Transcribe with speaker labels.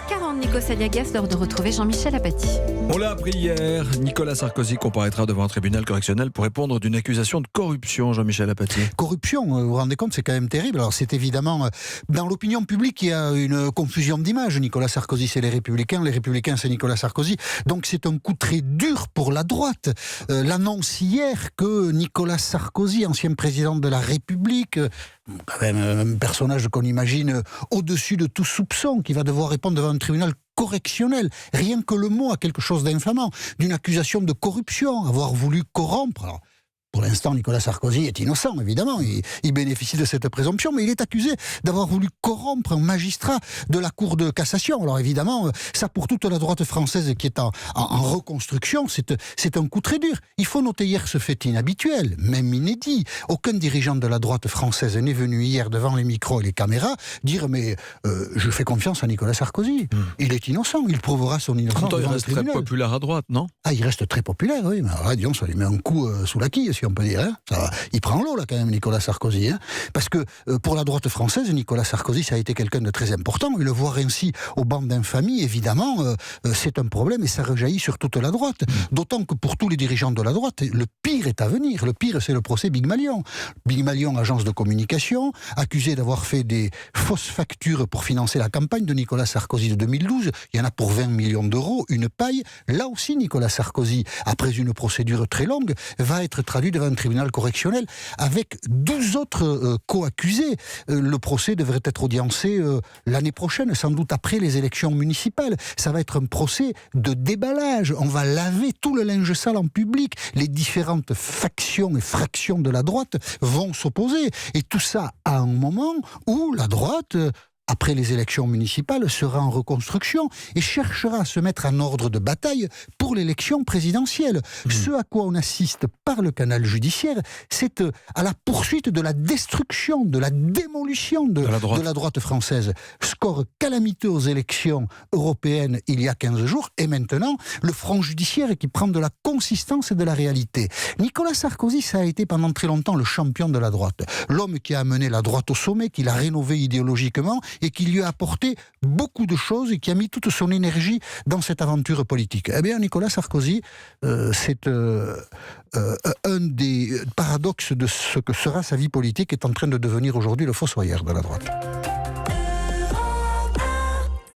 Speaker 1: 8h40, Nico Saliagas, l'heure de retrouver Jean-Michel Apathy.
Speaker 2: On l'a appris hier, Nicolas Sarkozy comparaîtra devant un tribunal correctionnel pour répondre d'une accusation de corruption, Jean-Michel Apathy.
Speaker 3: Corruption, vous vous rendez compte, c'est quand même terrible. Alors c'est évidemment, dans l'opinion publique, il y a une confusion d'image. Nicolas Sarkozy, c'est les Républicains, c'est Nicolas Sarkozy. Donc c'est un coup très dur pour la droite. L'annonce hier que Nicolas Sarkozy, ancien président de la République, quand même un personnage qu'on imagine au-dessus de tout soupçon, qui va devoir répondre devant un tribunal correctionnel, rien que le mot a quelque chose d'infamant, d'une accusation de corruption, avoir voulu corrompre. Alors, pour l'instant, Nicolas Sarkozy est innocent, évidemment, il bénéficie de cette présomption, mais il est accusé d'avoir voulu corrompre un magistrat de la Cour de cassation. Alors évidemment, ça pour toute la droite française qui est en reconstruction, c'est un coup très dur. Il faut noter hier ce fait inhabituel, même inédit. Aucun dirigeant de la droite française n'est venu hier devant les micros et les caméras dire « mais je fais confiance à Nicolas Sarkozy, il est innocent, il prouvera son innocence devant le tribunal. »
Speaker 2: Il reste très populaire à droite, non ?
Speaker 3: Ah, il reste très populaire, oui, mais alors, disons, ça lui met un coup sous la quille, si on peut dire. Hein. Il prend l'eau, là, quand même, Nicolas Sarkozy. Hein. Parce que, pour la droite française, Nicolas Sarkozy, ça a été quelqu'un de très important. Et le voir ainsi au banc d'infamie, évidemment, c'est un problème et ça rejaillit sur toute la droite. D'autant que pour tous les dirigeants de la droite, le pire est à venir. Le pire, c'est le procès Big Malion. Big Malion, agence de communication, accusé d'avoir fait des fausses factures pour financer la campagne de Nicolas Sarkozy de 2012. Il y en a pour 20 millions d'euros, une paille. Là aussi, Nicolas Sarkozy, après une procédure très longue, va être traduit devant un tribunal correctionnel avec 12 autres co-accusés. Le procès devrait être audiencé l'année prochaine, sans doute après les élections municipales. Ça va être un procès de déballage. On va laver tout le linge sale en public. Les différentes factions et fractions de la droite vont s'opposer. Et tout ça à un moment où la droite, après les élections municipales, sera en reconstruction et cherchera à se mettre en ordre de bataille pour l'élection présidentielle. Ce à quoi on assiste par le canal judiciaire, c'est à la poursuite de la destruction, de la démolition de la droite française. Score calamiteux aux élections européennes il y a 15 jours, et maintenant, le front judiciaire qui prend de la consistance et de la réalité. Nicolas Sarkozy, ça a été pendant très longtemps le champion de la droite. L'homme qui a amené la droite au sommet, qui l'a rénové idéologiquement, et qui lui a apporté beaucoup de choses et qui a mis toute son énergie dans cette aventure politique. Eh bien, Nicolas Sarkozy, c'est un des paradoxes de ce que sera sa vie politique, est en train de devenir aujourd'hui le fossoyeur de la droite.